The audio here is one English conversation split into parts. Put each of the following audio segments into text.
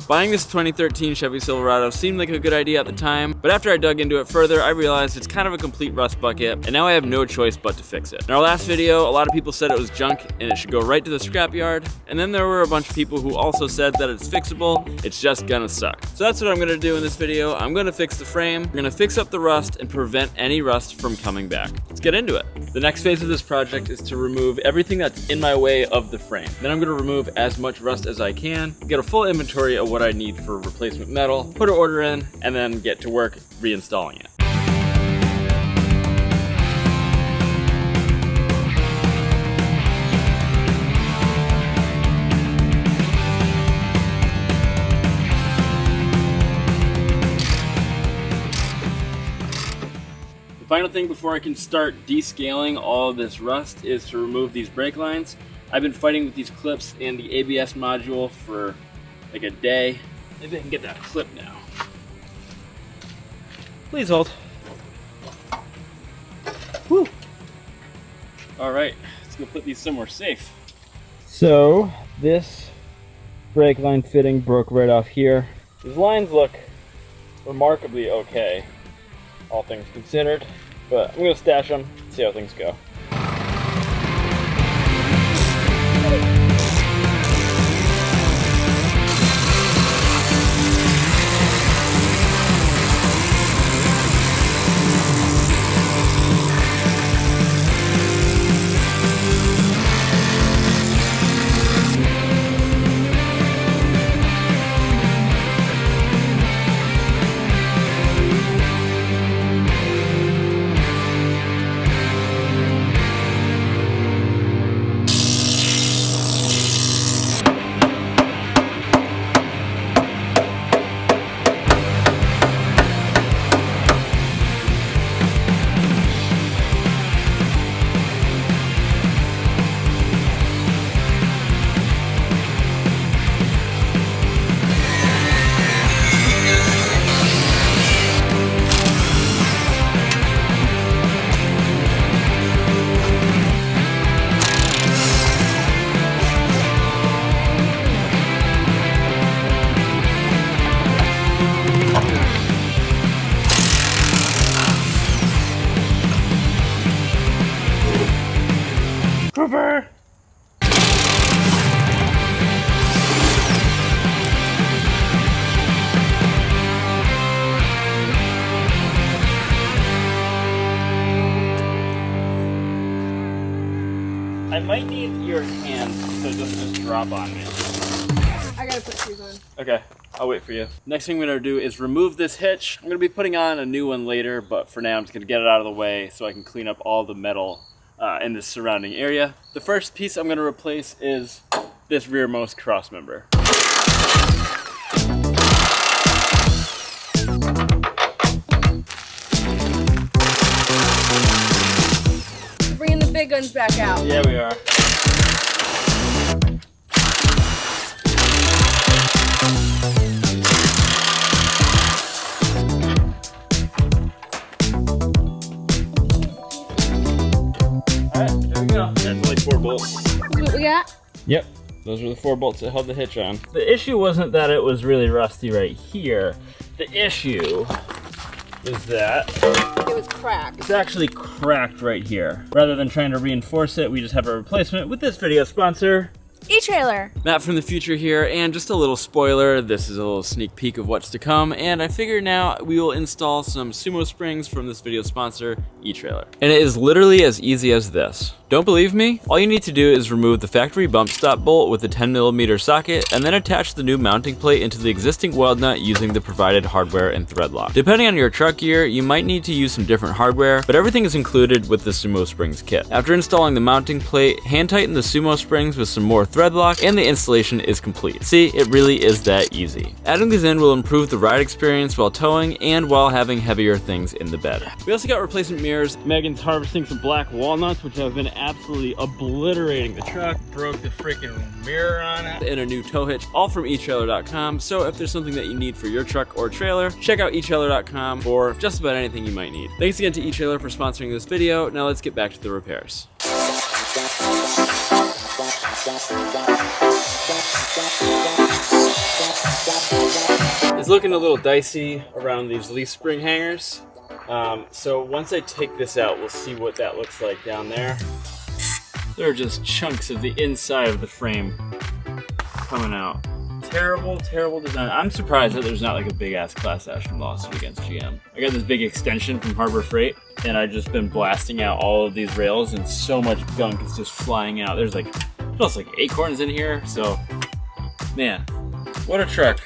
Buying this 2013 Chevy Silverado seemed like a good idea at the time, but after I dug into it further, I realized it's kind of a complete rust bucket, and now I have no choice but to fix it. In our last video, a lot of people said it was junk and it should go right to the scrapyard, and then there were a bunch of people who also said that it's fixable, it's just gonna suck. So that's what I'm gonna do in this video. I'm gonna fix the frame, I'm gonna fix up the rust, and prevent any rust from coming back. Let's get into it. The next phase of this project is to remove everything that's in my way of the frame. Then I'm gonna remove as much rust as I can, get a full inventory of what I need for replacement metal, put an order in, and then get to work reinstalling it. The final thing before I can start descaling all of this rust is to remove these brake lines. I've been fighting with these clips and the ABS module for like a day. Maybe I can get that clip now. Please hold. Whew. All right, let's go put these somewhere safe. So this brake line fitting broke right off here. These lines look remarkably okay, all things considered, but I'm gonna stash them, see how things go. Over. I might need your hand so it doesn't just drop on me. I gotta put shoes on. Okay, I'll wait for you. Next thing I'm gonna do is remove this hitch. I'm gonna be putting on a new one later, but for now I'm just gonna get it out of the way so I can clean up all the metal in the surrounding area. The first piece I'm gonna replace is this rearmost crossmember. Bringing the big guns back out. Yeah, we are. Alright, there we go. That's only 4 bolts. See what we got? Yep, those were the 4 bolts that held the hitch on. The issue wasn't that it was really rusty right here. The issue is that it was cracked. It's actually cracked right here. Rather than trying to reinforce it, we just have a replacement with this video sponsor, eTrailer. Matt from the future here, and just a little spoiler, this is a little sneak peek of what's to come, and I figure now we will install some sumo springs from this video sponsor, eTrailer. And it is literally as easy as this. Don't believe me? All you need to do is remove the factory bump stop bolt with a 10mm socket, and then attach the new mounting plate into the existing weld nut using the provided hardware and thread lock. Depending on your truck gear, you might need to use some different hardware, but everything is included with the Sumo Springs kit. After installing the mounting plate, hand tighten the Sumo Springs with some more thread lock, and the installation is complete. See, it really is that easy. Adding these in will improve the ride experience while towing and while having heavier things in the bed. We also got replacement mirrors. Megan's harvesting some black walnuts, which have been absolutely obliterating the truck. Broke the freaking mirror on it. And a new tow hitch, all from eTrailer.com. So if there's something that you need for your truck or trailer, check out eTrailer.com for just about anything you might need. Thanks again to eTrailer for sponsoring this video. Now let's get back to the repairs. It's looking a little dicey around these leaf spring hangers. So once I take this out, we'll see what that looks like down there. There are just chunks of the inside of the frame coming out. Terrible, terrible design. I'm surprised that there's not like a big ass class action lawsuit against GM. I got this big extension from Harbor Freight, and I've just been blasting out all of these rails, and so much gunk is just flying out. There's like almost like acorns in here, so man, what a truck.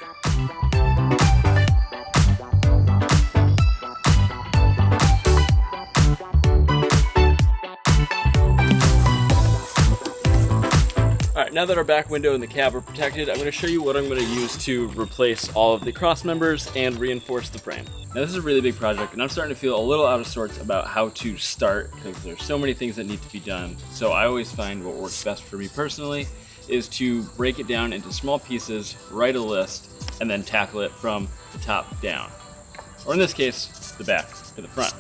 Alright, now that our back window and the cab are protected, I'm going to show you what I'm going to use to replace all of the cross members and reinforce the frame. Now this is a really big project, and I'm starting to feel a little out of sorts about how to start, because there's so many things that need to be done. So I always find what works best for me personally is to break it down into small pieces, write a list, and then tackle it from the top down. Or in this case, the back to the front.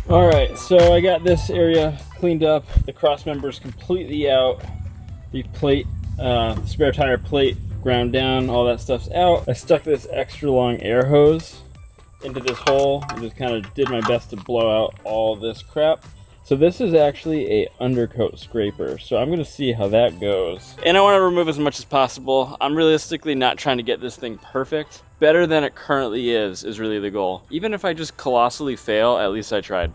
Alright, so I got this area cleaned up, the cross members completely out, the plate, spare tire plate ground down, all that stuff's out. I stuck this extra long air hose into this hole and just kind of did my best to blow out all this crap. So this is actually a undercoat scraper, so I'm gonna see how that goes. And I wanna remove as much as possible. I'm realistically not trying to get this thing perfect. Better than it currently is really the goal. Even if I just colossally fail, at least I tried.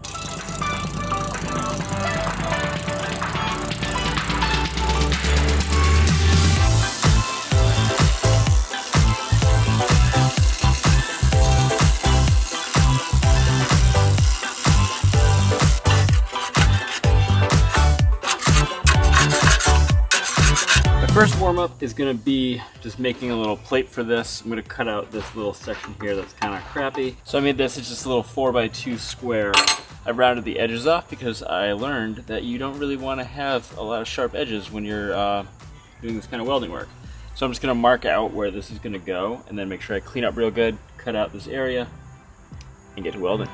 First warm-up is going to be just making a little plate for this. I'm going to cut out this little section here that's kind of crappy. So I made this, it's just a little 4x2 square. I rounded the edges off because I learned that you don't really want to have a lot of sharp edges when you're doing this kind of welding work. So I'm just going to mark out where this is going to go and then make sure I clean up real good, cut out this area, and get to welding.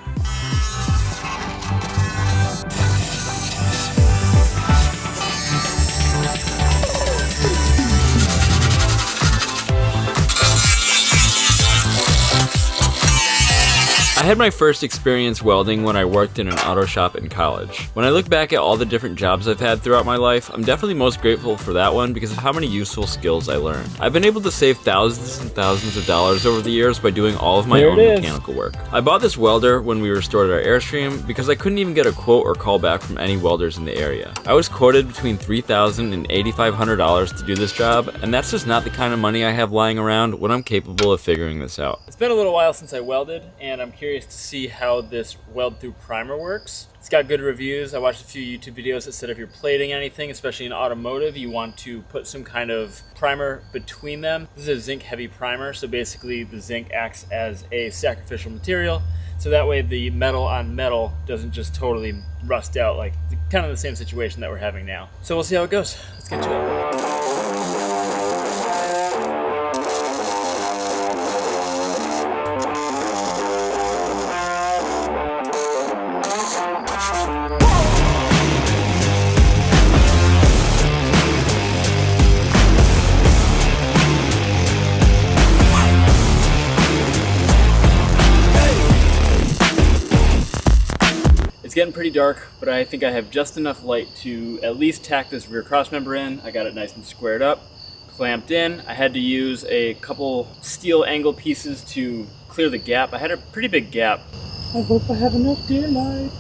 I had my first experience welding when I worked in an auto shop in college. When I look back at all the different jobs I've had throughout my life, I'm definitely most grateful for that one because of how many useful skills I learned. I've been able to save thousands and thousands of dollars over the years by doing all of my own mechanical work. I bought this welder when we restored our Airstream because I couldn't even get a quote or call back from any welders in the area. I was quoted between $3,000 and $8,500 to do this job, and that's just not the kind of money I have lying around when I'm capable of figuring this out. It's been a little while since I welded, and I'm curious to see how this weld through primer works. It's got good reviews. I watched a few YouTube videos that said if you're plating anything, especially in automotive, you want to put some kind of primer between them. This is a zinc heavy primer, so basically the zinc acts as a sacrificial material, so that way the metal on metal doesn't just totally rust out, like kind of the same situation that we're having now. So we'll see how it goes. Let's get to it. It's getting pretty dark, but I think I have just enough light to at least tack this rear cross member in. I got it nice and squared up, clamped in. I had to use a couple steel angle pieces to clear the gap. I had a pretty big gap. I hope I have enough daylight.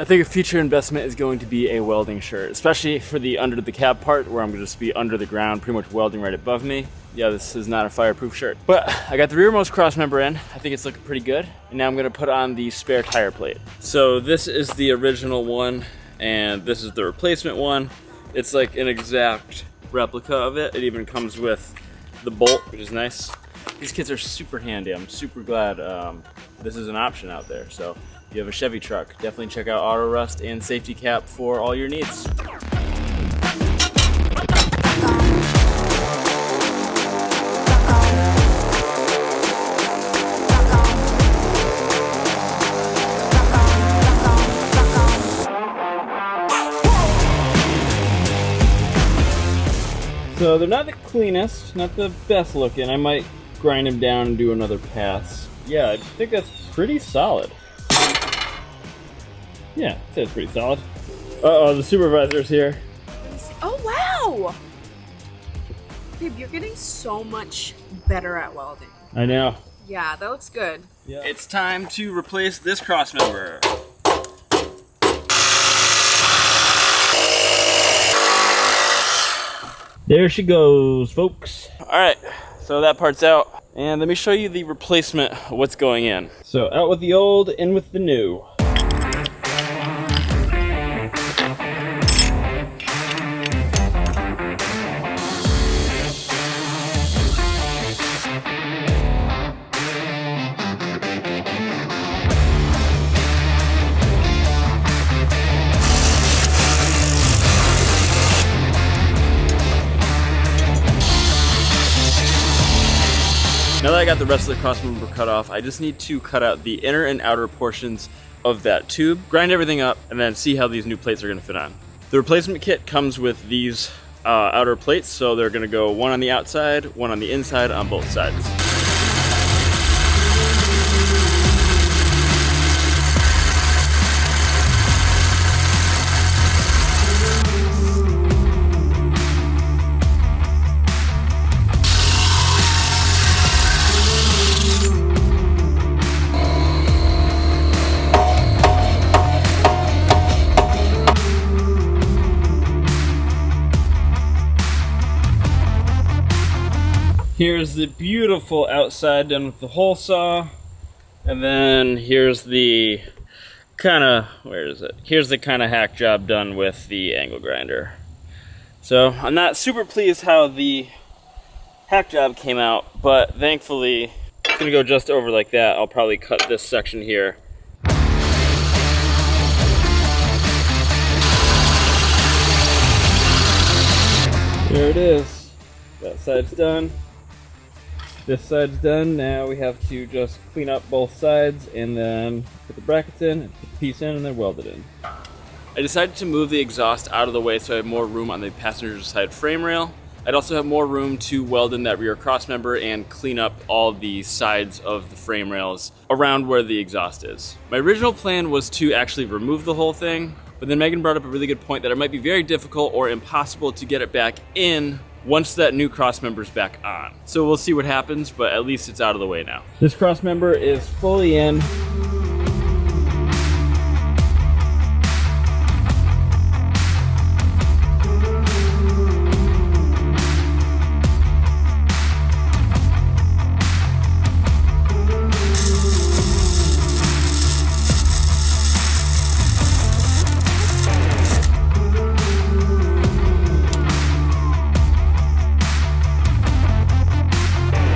I think a future investment is going to be a welding shirt, especially for the under the cab part where I'm going to just be under the ground, pretty much welding right above me. Yeah, this is not a fireproof shirt. But I got the rearmost crossmember in. I think it's looking pretty good. And now I'm going to put on the spare tire plate. So this is the original one, and this is the replacement one. It's like an exact replica of it. It even comes with the bolt, which is nice. These kits are super handy. I'm super glad this is an option out there. So if you have a Chevy truck, definitely check out Auto Rust and Safety Cap for all your needs. So they're not the cleanest, not the best looking. I might grind them down and do another pass. Yeah, I think that's pretty solid. Yeah, that's pretty solid. Uh-oh, the supervisor's here. Oh, wow! Babe, you're getting so much better at welding. I know. Yeah, that looks good. Yeah. It's time to replace this crossmember. There she goes, folks. All right, so that part's out. And let me show you the replacement of what's going in. So out with the old, in with the new. Now that I got the rest of the crossmember cut off, I just need to cut out the inner and outer portions of that tube, grind everything up, and then see how these new plates are gonna fit on. The replacement kit comes with these outer plates, so they're gonna go one on the outside, one on the inside on both sides. Here's the beautiful outside done with the hole saw. And then here's the Here's the kind of hack job done with the angle grinder. So I'm not super pleased how the hack job came out, but thankfully it's gonna go just over like that. I'll probably cut this section here. There it is. That side's done. This side's done. Now we have to just clean up both sides and then put the brackets in, and put the piece in, and then weld it in. I decided to move the exhaust out of the way so I have more room on the passenger side frame rail. I'd also have more room to weld in that rear crossmember and clean up all the sides of the frame rails around where the exhaust is. My original plan was to actually remove the whole thing, but then Megan brought up a really good point that it might be very difficult or impossible to get it back in once that new crossmember's back on. So we'll see what happens, but at least it's out of the way now. This crossmember is fully in.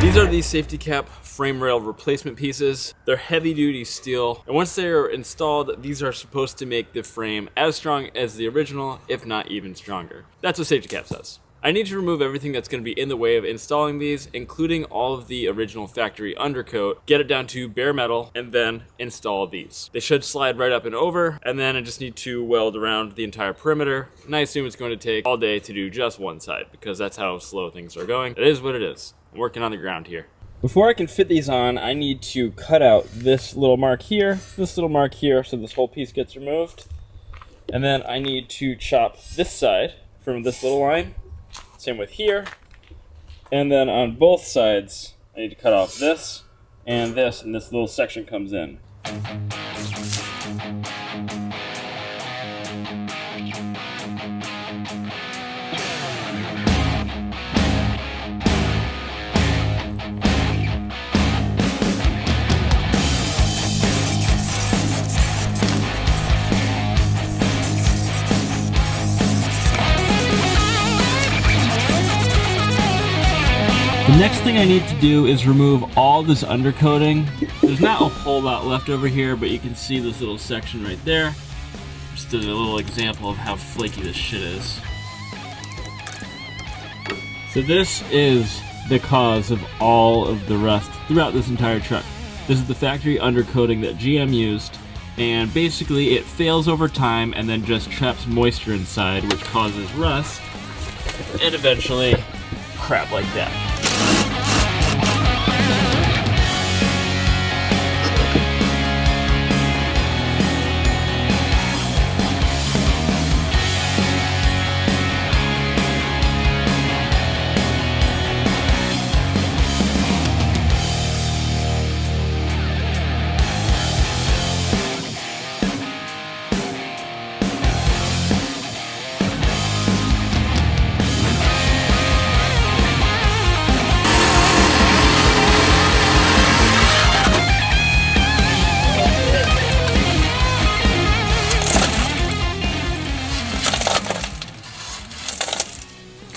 These are the safety cap frame rail replacement pieces. They're heavy duty steel, and once they're installed, these are supposed to make the frame as strong as the original, if not even stronger. That's what safety cap says. I need to remove everything that's going to be in the way of installing these, including all of the original factory undercoat, get it down to bare metal, and then install these. They should slide right up and over, and then I just need to weld around the entire perimeter, and I assume it's going to take all day to do just one side, because that's how slow things are going. It is what it is. I'm working on the ground here. Before I can fit these on, I need to cut out this little mark here, so this whole piece gets removed. And then I need to chop this side from this little line. Same with here. And then on both sides, I need to cut off this, and this little section comes in. The next thing I need to do is remove all this undercoating. There's not a whole lot left over here, but you can see this little section right there. Just a little example of how flaky this shit is. So this is the cause of all of the rust throughout this entire truck. This is the factory undercoating that GM used, and basically it fails over time and then just traps moisture inside, which causes rust and eventually crap like that.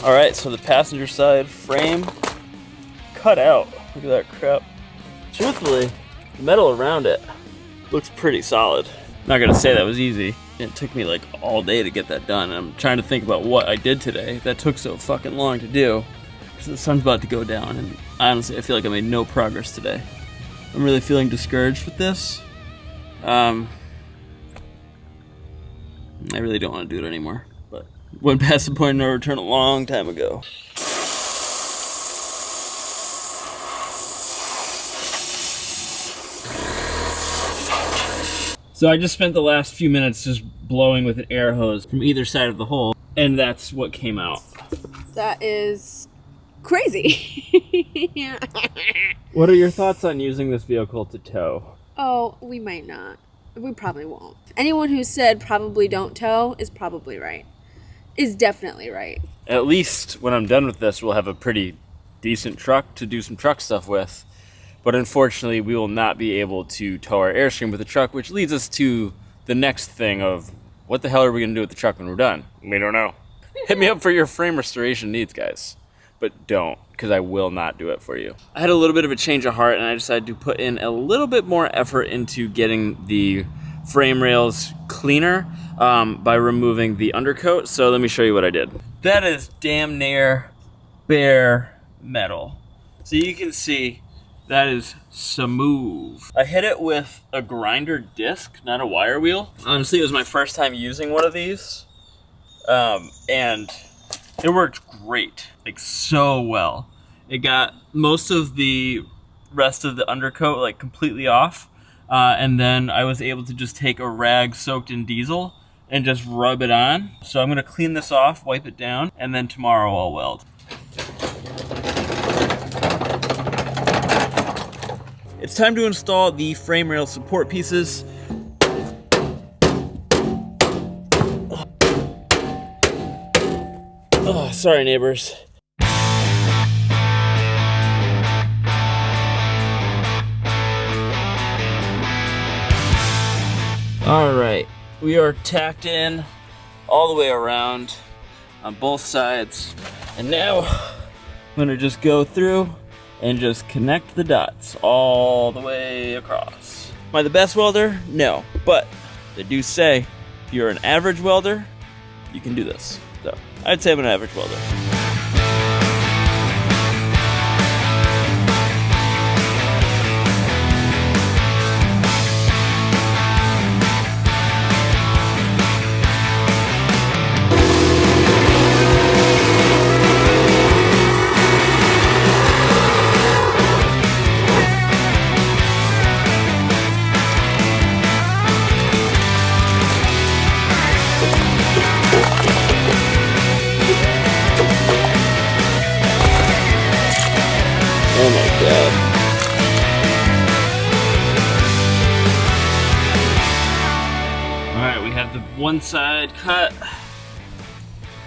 All right, so the passenger side frame cut out. Look at that crap. Truthfully, the metal around it looks pretty solid. Not gonna say that was easy. It took me like all day to get that done. And I'm trying to think about what I did today that took so fucking long to do. Because the sun's about to go down, and honestly, I feel like I made no progress today. I'm really feeling discouraged with this. I really don't want to do it anymore. But went past the point of no return a long time ago. So I just spent the last few minutes just blowing with an air hose from either side of the hole, and that's what came out. That is crazy. What are your thoughts on using this vehicle to tow? Oh, we might not. We probably won't. Anyone who said probably don't tow is probably right. Is definitely right. At least when I'm done with this, we'll have a pretty decent truck to do some truck stuff with. But unfortunately, we will not be able to tow our Airstream with the truck, which leads us to the next thing of what the hell are we going to do with the truck when we're done? We don't know. Hit me up for your frame restoration needs, guys. But don't, because I will not do it for you. I had a little bit of a change of heart, and I decided to put in a little bit more effort into getting the frame rails cleaner by removing the undercoat. So let me show you what I did. That is damn near bare metal. So you can see that is smooth. I hit it with a grinder disc, not a wire wheel. Honestly, it was my first time using one of these. And it worked great, like so well. It got most of the rest of the undercoat like completely off. And then I was able to just take a rag soaked in diesel and just rub it on. So I'm gonna clean this off, wipe it down, and then tomorrow I'll weld. It's time to install the frame rail support pieces. Oh, sorry neighbors. All right, we are tacked in all the way around on both sides. And now I'm gonna just go through and just connect the dots all the way across. Am I the best welder? No, but they do say if you're an average welder, you can do this. So I'd say I'm an average welder. Oh my god. Alright, we have the one side cut.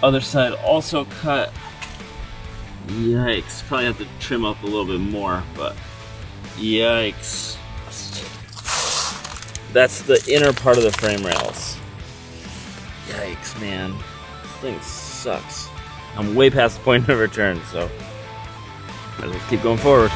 Other side also cut. Yikes. Probably have to trim up a little bit more, but yikes. That's the inner part of the frame rails. Yikes, man. This thing sucks. I'm way past the point of return, so Let's keep going forward.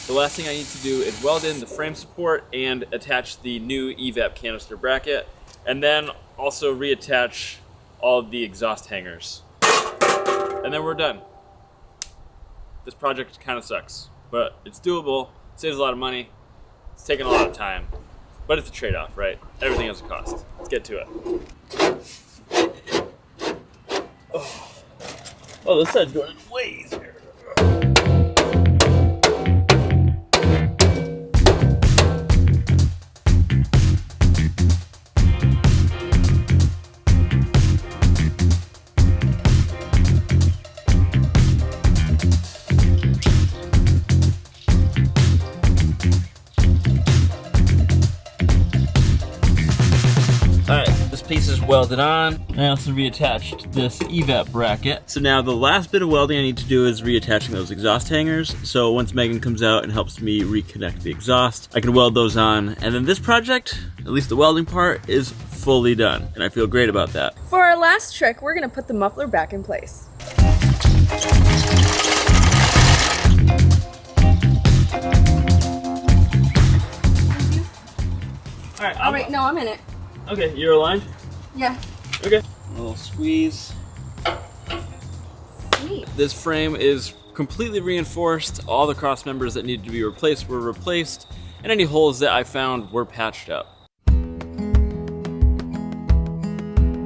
The last thing I need to do is weld in the frame support and attach the new EVAP canister bracket, and then also reattach all of the exhaust hangers. And then we're done. This project kind of sucks, but it's doable, saves a lot of money, it's taking a lot of time, but it's a trade-off, right? Everything has a cost. Let's get to it. Oh, this side's going way easier. Piece is welded on. I also reattached this EVAP bracket. So now the last bit of welding I need to do is reattaching those exhaust hangers. So once Megan comes out and helps me reconnect the exhaust, I can weld those on. And then this project, at least the welding part, is fully done. And I feel great about that. For our last trick, we're gonna put the muffler back in place. All right, no, I'm in it. Okay, you're aligned? Yeah. Okay. A little squeeze. Sweet. This frame is completely reinforced. All the cross members that needed to be replaced were replaced, and any holes that I found were patched up.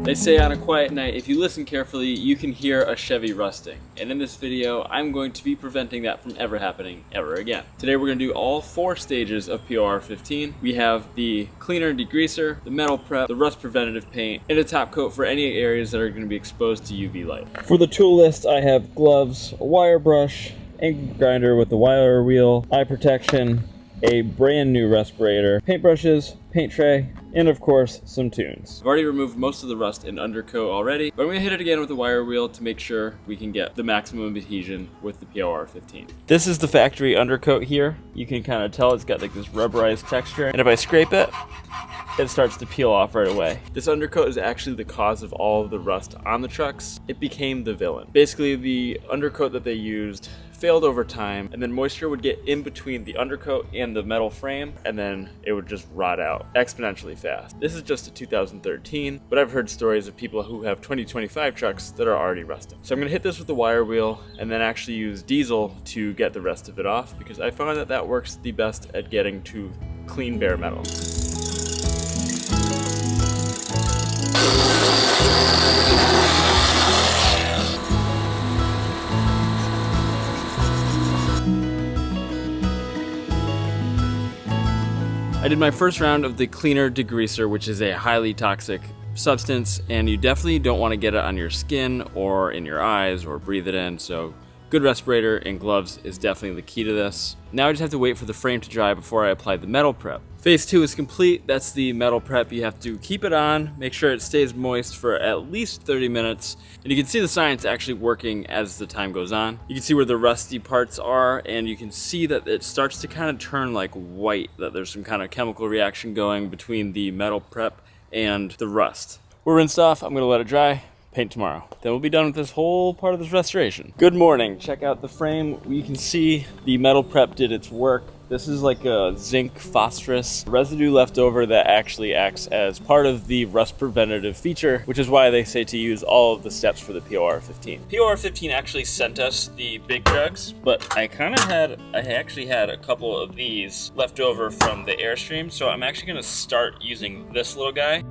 They say on a quiet night, if you listen carefully, you can hear a Chevy rusting. And in this video, I'm going to be preventing that from ever happening ever again. Today we're going to do all 4 stages of POR 15. We have the cleaner and degreaser, the metal prep, the rust preventative paint, and a top coat for any areas that are going to be exposed to UV light. For the tool list, I have gloves, a wire brush, angle grinder with the wire wheel, eye protection, a brand new respirator, paintbrushes, paint tray, and of course, some tunes. I've already removed most of the rust and undercoat already, but I'm gonna hit it again with the wire wheel to make sure we can get the maximum adhesion with the POR 15. This is the factory undercoat here. You can kind of tell it's got like this rubberized texture, and if I scrape it, it starts to peel off right away. This undercoat is actually the cause of all of the rust on the trucks. It became the villain. Basically, the undercoat that they used failed over time, and then moisture would get in between the undercoat and the metal frame, and then it would just rot out exponentially fast. This is just a 2013, but I've heard stories of people who have 2025 trucks that are already rusting. So I'm gonna hit this with the wire wheel and then actually use diesel to get the rest of it off, because I found that that works the best at getting to clean bare metal. I did my first round of the cleaner degreaser, which is a highly toxic substance, and you definitely don't want to get it on your skin or in your eyes or breathe it in, so good respirator and gloves is definitely the key to this. Now I just have to wait for the frame to dry before I apply the metal prep. Phase 2 is complete. That's the metal prep. You have to keep it on, make sure it stays moist for at least 30 minutes. And you can see the science actually working as the time goes on. You can see where the rusty parts are, and you can see that it starts to kind of turn like white, that there's some kind of chemical reaction going between the metal prep and the rust. We're rinsed off. I'm gonna let it dry. Paint tomorrow. Then we'll be done with this whole part of this restoration. Good morning. Check out the frame. You can see the metal prep did its work. This is like a zinc phosphorus residue left over that actually acts as part of the rust preventative feature, which is why they say to use all of the steps for the POR 15. POR 15 actually sent us the big jugs, but I actually had a couple of these left over from the airstream, so I'm actually gonna start using this little guy.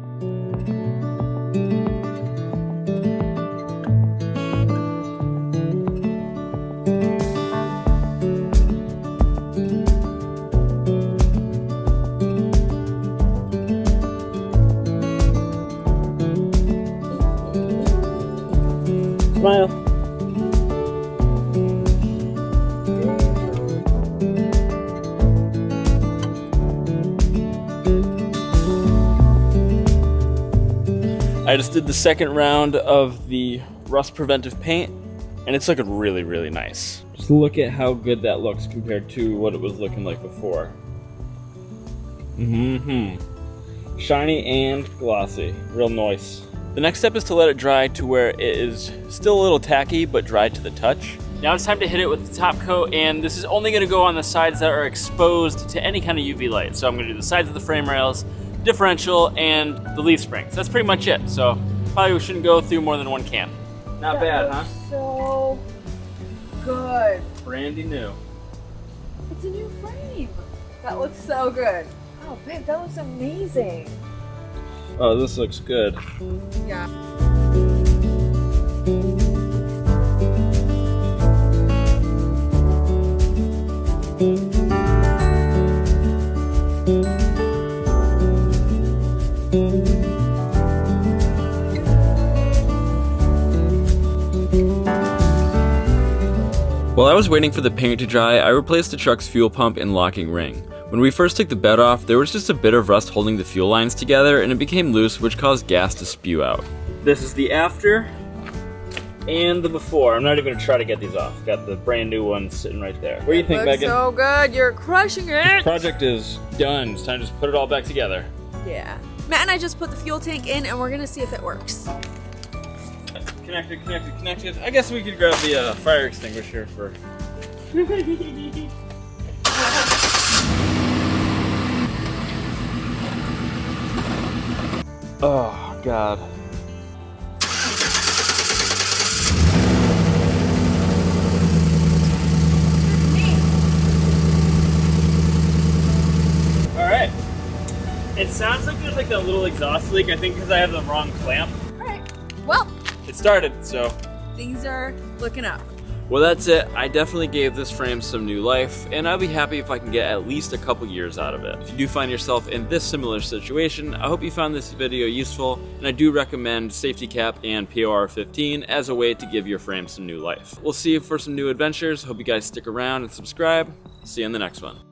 Smile. I just did the second round of the rust preventive paint, And it's looking really, really nice. Just look at how good that looks compared to what it was looking like before. Shiny and glossy. Real nice. The next step is to let it dry to where it is still a little tacky, but dry to the touch. Now it's time to hit it with the top coat, and this is only gonna go on the sides that are exposed to any kind of UV light. So I'm gonna do the sides of the frame rails, differential, and the leaf springs. That's pretty much it. So probably shouldn't go through more than one can. Not bad, huh? So good. Brandy new. It's a new frame. That looks so good. Oh, babe, that looks amazing. Oh, this looks good. Yeah. While I was waiting for the paint to dry, I replaced the truck's fuel pump and locking ring. When we first took the bed off, there was just a bit of rust holding the fuel lines together and it became loose, which caused gas to spew out. This is the after and the before. I'm not even gonna try to get these off. Got the brand new one sitting right there. What do you think, Megan? So good, you're crushing it. This project is done. It's time to just put it all back together. Yeah. Matt and I just put the fuel tank in and we're gonna see if it works. Connected, connected, connected. I guess we could grab the fire extinguisher for... Oh, God. Alright. It sounds like there's like a little exhaust leak, I think because I have the wrong clamp. Alright, well. It started, so. Things are looking up. Well, that's it. I definitely gave this frame some new life, and I'll be happy if I can get at least a couple years out of it. If you do find yourself in this similar situation, I hope you found this video useful, and I do recommend safety cap and POR 15 as a way to give your frame some new life. We'll see you for some new adventures. Hope you guys stick around and subscribe. See you in the next one.